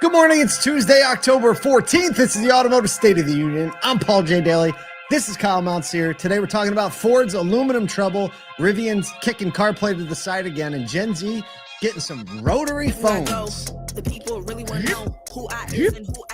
Good morning. It's Tuesday, October 14th. This is the Automotive State of the Union. I'm Paul J. Daly. This is Kyle Mountsier. Today we're talking about Ford's aluminum trouble, Rivian's kicking CarPlay to the side again, and Gen Z getting some rotary phones. I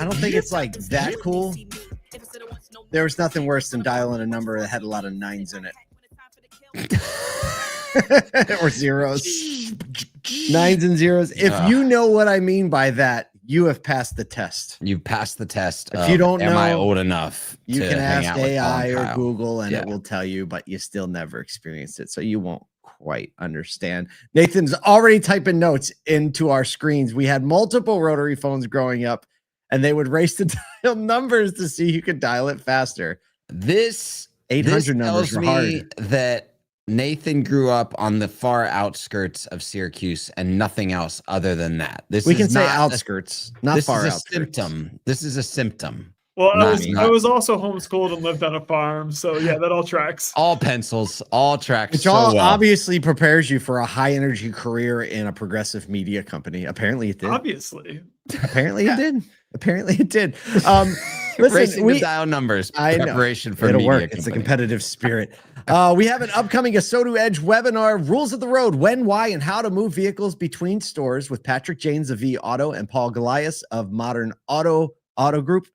don't think it's like that cool. There was nothing worse than dialing a number that had a lot of nines in it. Or zeros. Nines and zeros. If you know what I mean by that, you have passed the test. You've passed the test. If you don't know, am I old enough? You can ask AI or Kyle. Google and it will tell you, but you still never experienced it. So you won't quite understand. Nathan's already typing notes into our screens. We had multiple rotary phones growing up and they would race to dial numbers to see who could dial it faster. This 800 numbers tells were me hard. that Nathan grew up on the far outskirts of Syracuse and nothing else other than that. We can say outskirts, not far outskirts. outskirts. This is a symptom. Well, I was also homeschooled and lived on a farm, so yeah, that all tracks. All pencils, all tracks. Which all obviously prepares you for a high energy career in a progressive media company. Apparently it did. Obviously. Apparently it did. Apparently it did. Racing to dial numbers. Preparation for it'll media work. company. It's a competitive spirit. We have an upcoming ASOTU Edge webinar, Rules of the Road, when, why, and how to move vehicles between stores with Patrick Janes of V Auto and Paul Golias of Modern Auto Group.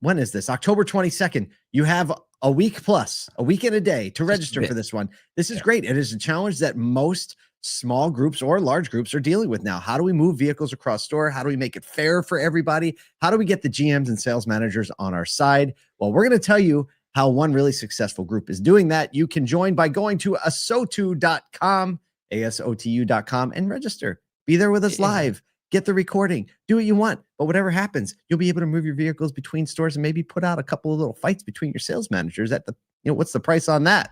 When is this? October 22nd. You have a week plus, a week and a day to register for this one. This is great. It is a challenge that most small groups or large groups are dealing with now. How do we move vehicles across store? How do we make it fair for everybody? How do we get the GMs and sales managers on our side? Well, we're going to tell you how one really successful group is doing that. You can join by going to ASOTU.com, ASOTU.com, and register. Be there with us live. Get the recording. Do what you want. But whatever happens, you'll be able to move your vehicles between stores and maybe put out a couple of little fights between your sales managers at the, what's the price on that?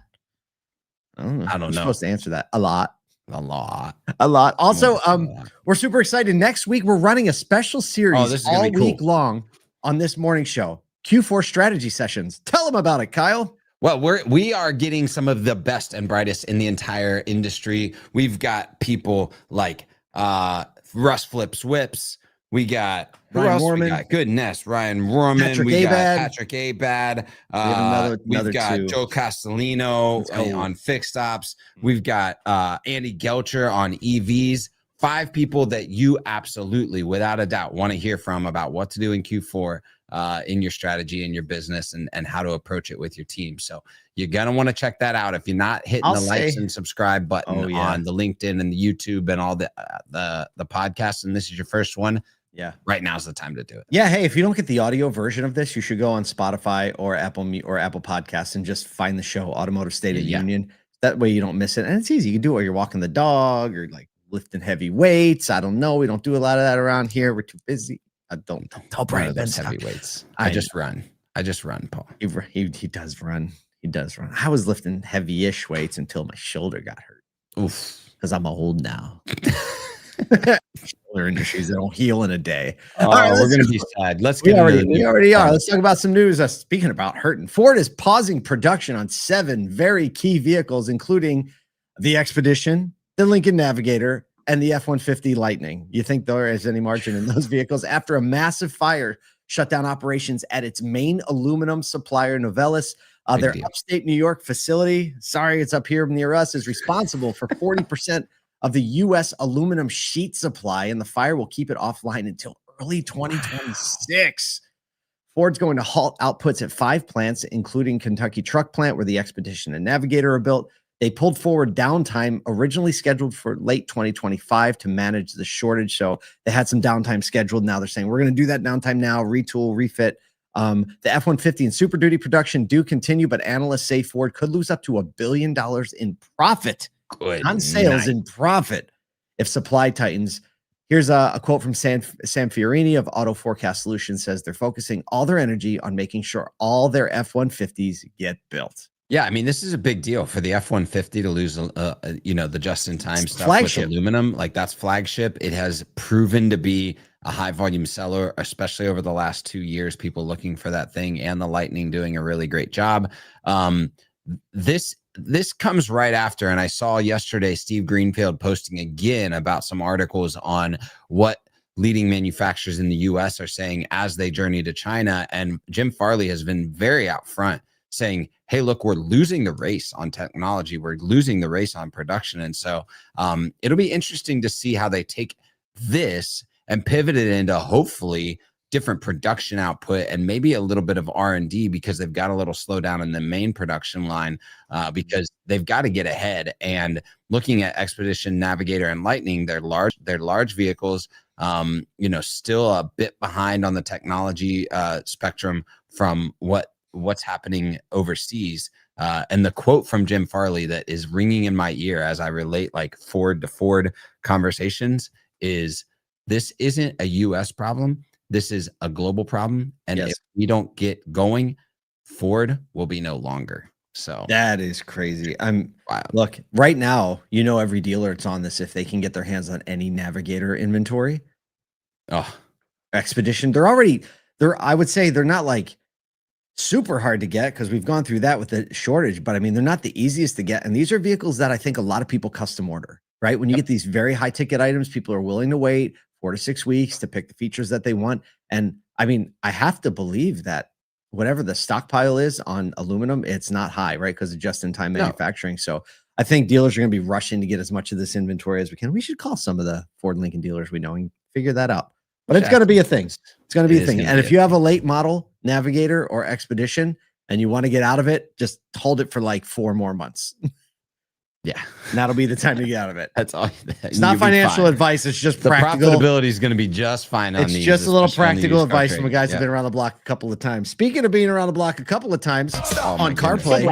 I don't know. I'm supposed to answer that. A lot. Also, we're super excited. Next week, we're running a special series all week long on this morning show. Q4 strategy sessions. Tell them about it, Kyle. Well, we are getting some of the best and brightest in the entire industry. We've got people like Russ Flips Whips. We got Ryan Warman. We got goodness, Ryan Warman. We got Patrick Abad. We've got Joe Castellino on fixed ops. We've got Andy Gelcher on EVs. 5 people that you absolutely, without a doubt, want to hear from about what to do in Q4 in your strategy, in your business, and how to approach it with your team. So you're going to want to check that out. If you're not hitting the likes and subscribe button on the LinkedIn and the YouTube and all the podcasts, and this is your first one, right now's the time to do it. Yeah, hey, if you don't get the audio version of this, you should go on Spotify or Apple Podcasts and just find the show Automotive State of the Union. That way you don't miss it. And it's easy. You can do it while you're walking the dog or like lifting heavy weights. I don't know. We don't do a lot of that around here. We're too busy. Don't tell Brian those heavy weights. I just run, Paul. He does run. He does run. I was lifting heavy-ish weights until my shoulder got hurt. Oof. Because I'm old now. Shoulder injuries that don't heal in a day. All right, we're going to be sad. We already are. Let's talk about some news. Speaking about hurting, Ford is pausing production on 7 very key vehicles, including the Expedition, the Lincoln Navigator, and the F-150 Lightning. You think there is any margin in those vehicles after a massive fire shut down operations at its main aluminum supplier, Novelis? Their upstate New York facility, sorry, it's up here near us, is responsible for 40% of the U.S. aluminum sheet supply, and the fire will keep it offline until early 2026. Ford's going to halt outputs at 5 plants, including Kentucky Truck Plant, where the Expedition and Navigator are built. They pulled forward downtime originally scheduled for late 2025 to manage the shortage. So they had some downtime scheduled. Now they're saying we're going to do that downtime now, retool, refit. The F-150 and Super Duty production do continue, but analysts say Ford could lose up to $1 billion in profit on sales in profit if supply tightens. Here's a quote from Sam Fiorini of Auto Forecast Solutions. Says they're focusing all their energy on making sure all their F-150s get built. Yeah, I mean, this is a big deal for the F-150 to lose, the just-in-time stuff flagship. With aluminum. Like, that's flagship. It has proven to be a high-volume seller, especially over the last 2 years. People looking for that thing, and the Lightning doing a really great job. This comes right after, and I saw yesterday Steve Greenfield posting again about some articles on what leading manufacturers in the US are saying as they journey to China. And Jim Farley has been very out front saying, hey, look, we're losing the race on technology. We're losing the race on production. And so it'll be interesting to see how they take this and pivot it into hopefully different production output and maybe a little bit of R&D, because they've got a little slowdown in the main production line because they've got to get ahead. And looking at Expedition, Navigator, and Lightning, they're large vehicles, still a bit behind on the technology spectrum from what's happening overseas. And the quote from Jim Farley that is ringing in my ear as I relate like Ford to Ford conversations is, this isn't a US problem. This is a global problem. And if we don't get going, Ford will be no longer. So that is crazy. Look, right now, every dealer it's on this, if they can get their hands on any Navigator inventory, Expedition, I would say they're not like super hard to get, because we've gone through that with the shortage, but I mean, they're not the easiest to get. And these are vehicles that I think a lot of people custom order, right? When you get these very high ticket items, people are willing to wait 4 to 6 weeks to pick the features that they want. And I mean, I have to believe that whatever the stockpile is on aluminum, it's not high, right? Because of just-in-time manufacturing. So I think dealers are going to be rushing to get as much of this inventory as we can. We should call some of the Ford and Lincoln dealers we know and figure that out. But it's going to be a thing. It's going to be a thing. And if you have a late model Navigator or Expedition and you want to get out of it, just hold it for like 4 more months. Yeah, and that'll be the time to get out of it. That's all. It's not financial advice. It's just practical. The profitability is going to be just fine on these. It's just a little practical advice from the guys who've been around the block a couple of times. Speaking of being around the block a couple of times on CarPlay.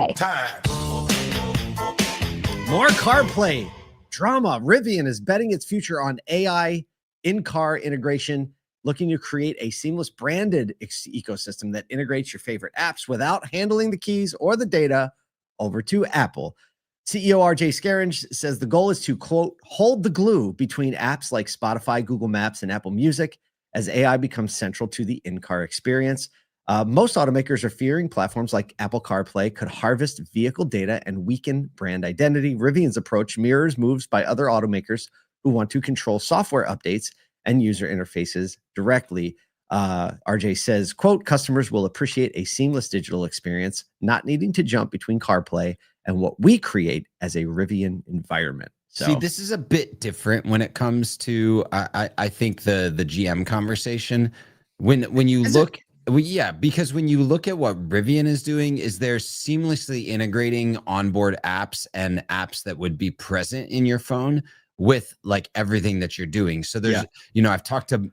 More CarPlay drama. Rivian is betting its future on AI in-car integration, looking to create a seamless branded ecosystem that integrates your favorite apps without handling the keys or the data over to Apple. CEO RJ Scaringe says the goal is to, quote, hold the glue between apps like Spotify, Google Maps, and Apple Music as AI becomes central to the in-car experience. Most automakers are fearing platforms like Apple CarPlay could harvest vehicle data and weaken brand identity. Rivian's approach mirrors moves by other automakers who want to control software updates and user interfaces directly. RJ says, quote, customers will appreciate a seamless digital experience, not needing to jump between CarPlay and what we create as a Rivian environment. So, see, this is a bit different when it comes to, I think the GM conversation. When you look, because when you look at what Rivian is doing, is they're seamlessly integrating onboard apps and apps that would be present in your phone with like everything that you're doing. So there's, I've talked to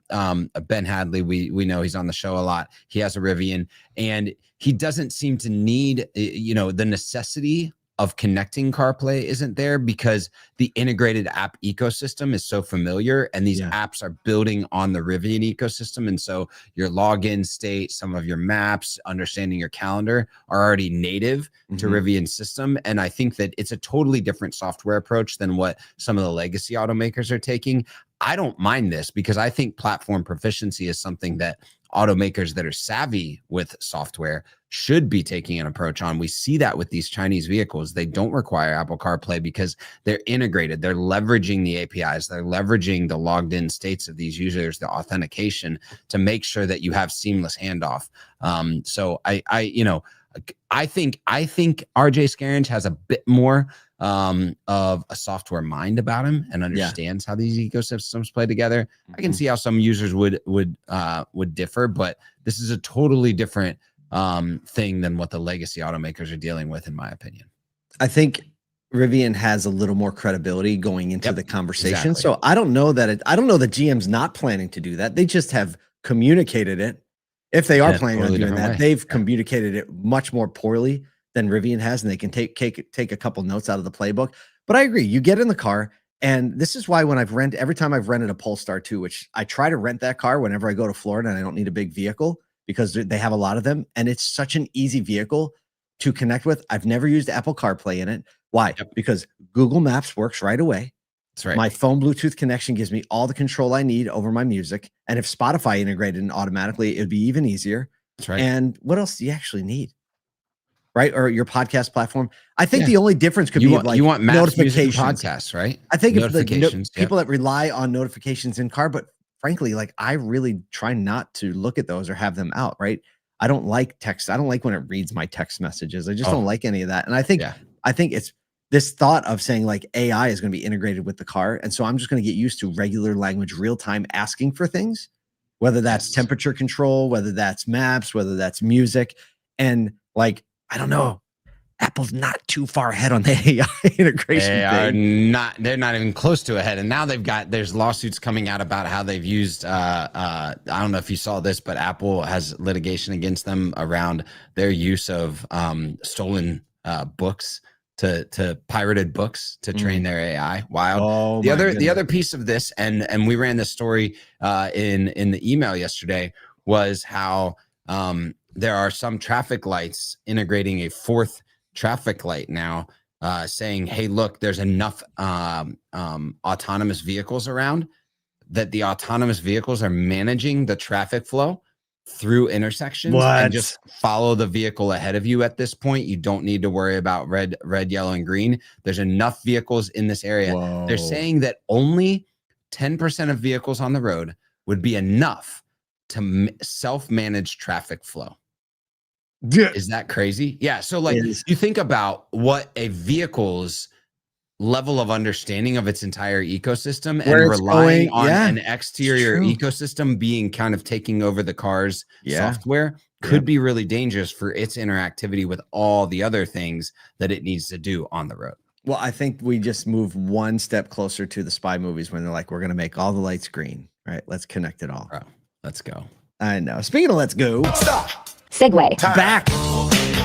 Ben Hadley. We know he's on the show a lot. He has a Rivian, and he doesn't seem to need, the necessity of connecting CarPlay isn't there because the integrated app ecosystem is so familiar, and these apps are building on the Rivian ecosystem. And so your login state, some of your maps, understanding your calendar are already native to Rivian system. And I think that it's a totally different software approach than what some of the legacy automakers are taking. I don't mind this because I think platform proficiency is something that automakers that are savvy with software should be taking an approach on. We see that with these Chinese vehicles. They don't require Apple CarPlay because they're integrated. They're leveraging the APIs. They're leveraging the logged in states of these users, the authentication, to make sure that you have seamless handoff. So I think RJ Scaringe has a bit more of a software mind about him and understands how these ecosystems play together. I can see how some users would differ, but this is a totally different thing than what the legacy automakers are dealing with, in my opinion. I think Rivian has a little more credibility going into the conversation. Exactly. So I don't know that GM's not planning to do that. They just have communicated it. If they are planning on doing that, they've communicated it much more poorly than Rivian has, and they can take a couple notes out of the playbook. But I agree. You get in the car, and this is why when every time I've rented a Polestar 2, which I try to rent that car whenever I go to Florida and I don't need a big vehicle because they have a lot of them, and it's such an easy vehicle to connect with. I've never used Apple CarPlay in it. Why? Because Google Maps works right away. That's right. My phone Bluetooth connection gives me all the control I need over my music. And if Spotify integrated in automatically, it'd be even easier. That's right. And what else do you actually need? Right? Or your podcast platform. I think the only difference could be you want notifications, podcasts, right? I think if the people that rely on notifications in car, but frankly, like I really try not to look at those or have them out, right? I don't like text. I don't like when it reads my text messages. I just don't like any of that. And I think it's this thought of saying like AI is going to be integrated with the car. And so I'm just going to get used to regular language, real time asking for things, whether that's temperature control, whether that's maps, whether that's music. And like, I don't know, Apple's not too far ahead on the AI integration. They're not even close to ahead. And now there's lawsuits coming out about how they've used, I don't know if you saw this, but Apple has litigation against them around their use of stolen books to pirated books to train their AI. Wild. The other piece of this, and we ran this story in the email yesterday, was how there are some traffic lights integrating a fourth traffic light now, saying, hey, look, there's enough autonomous vehicles around that the autonomous vehicles are managing the traffic flow through intersections and just follow the vehicle ahead of you. At this point, you don't need to worry about red, yellow, and green. There's enough vehicles in this area. Whoa. They're saying that only 10% of vehicles on the road would be enough to self-manage traffic flow. Yeah. Is that crazy? Yeah. So like you think about what a vehicle's level of understanding of its entire ecosystem and relying on an exterior ecosystem being kind of taking over the car's software could be really dangerous for its interactivity with all the other things that it needs to do on the road. Well, I think we just move one step closer to the spy movies when they're like, we're going to make all the lights green. All right, let's connect it all. Bro, let's go. I know. Speaking of let's go. Stop. Segue. Back.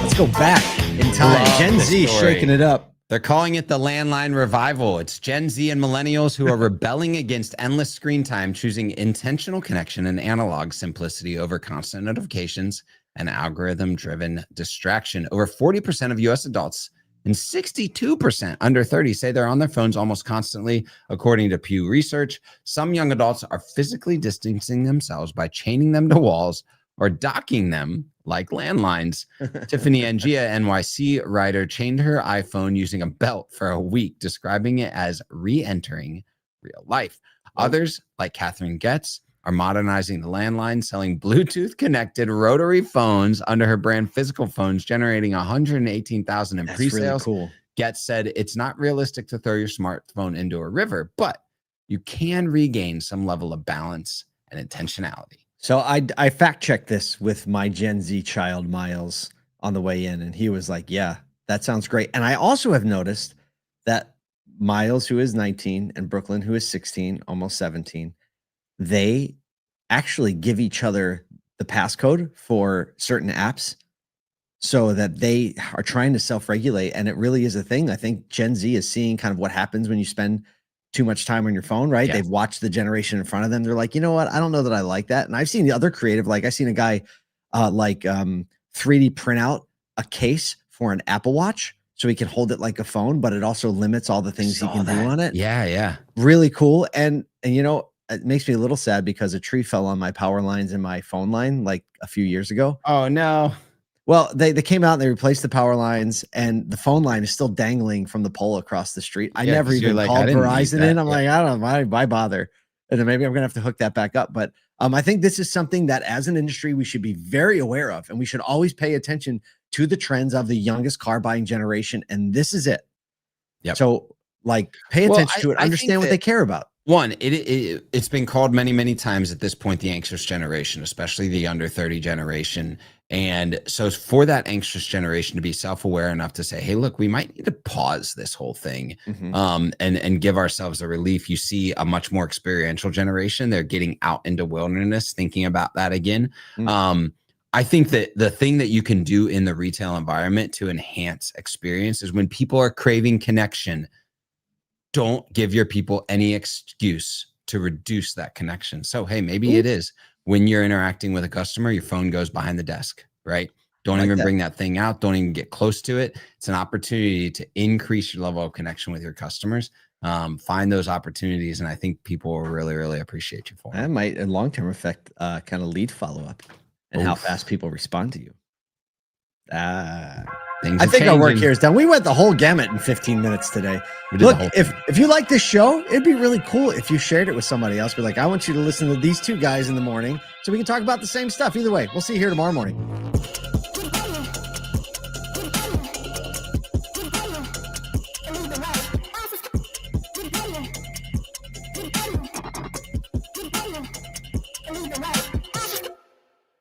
Let's go back in time. Gen Z shaking it up. They're calling it the landline revival. It's Gen Z and millennials who are rebelling against endless screen time, choosing intentional connection and analog simplicity over constant notifications and algorithm-driven distraction. Over 40% of U.S. adults and 62% under 30 say they're on their phones almost constantly, according to Pew Research. Some young adults are physically distancing themselves by chaining them to walls or docking them like landlines. Tiffany Ngia, NYC writer, chained her iPhone using a belt for a week, describing it as re-entering real life. Others, like Catherine Getz, are modernizing the landline, selling Bluetooth-connected rotary phones under her brand Physical Phones, generating $118,000 in pre-sales. Really cool. Getz said, it's not realistic to throw your smartphone into a river, but you can regain some level of balance and intentionality. So I fact checked this with my Gen Z child, Miles, on the way in, and he was like, yeah, that sounds great. And I also have noticed that Miles, who is 19, and Brooklyn, who is 16, almost 17, they actually give each other the passcode for certain apps so that they are trying to self-regulate. And it really is a thing. I think Gen Z is seeing kind of what happens when you spend too much time on your phone, right? Yes. They've watched the generation in front of them. They're like, you know what? I don't know that I like that. And I've seen the other creative, like I've seen a guy 3D print out a case for an Apple Watch so he can hold it like a phone, but it also limits all the things he can do on it. Yeah. Really cool. And you know, it makes me a little sad because a tree fell on my power lines in my phone line like a few years ago. Oh no. Well, they came out and they replaced the power lines, and the phone line is still dangling from the pole across the street. I never even called Verizon in. I'm like, I don't know, why bother? And then maybe I'm gonna have to hook that back up. But I think this is something that as an industry we should be very aware of, and we should always pay attention to the trends of the youngest car buying generation. And this is it. Yep. So like pay attention to it, understand what they care about. One, it's been called many times at this point, the anxious generation, especially the under 30 generation. And so for that anxious generation to be self-aware enough to say, hey, look, we might need to pause this whole thing and give ourselves a relief. You see a much more experiential generation. They're getting out into wilderness, thinking about that again. I think that the thing that you can do in the retail environment to enhance experience is when people are craving connection, don't give your people any excuse to reduce that connection. So, hey, maybe it is when you're interacting with a customer, your phone goes behind the desk, right? Don't even bring that thing out. Don't even get close to it. It's an opportunity to increase your level of connection with your customers. Find those opportunities. And I think people will really appreciate you for it. That might, in long-term effect, kind of lead follow-up and how fast people respond to you. I think our work here is done. We went the whole gamut in 15 minutes today. Look, if you like this show, it'd be really cool if you shared it with somebody else. Be like, I want you to listen to these two guys in the morning so we can talk about the same stuff. Either way, we'll see you here tomorrow morning.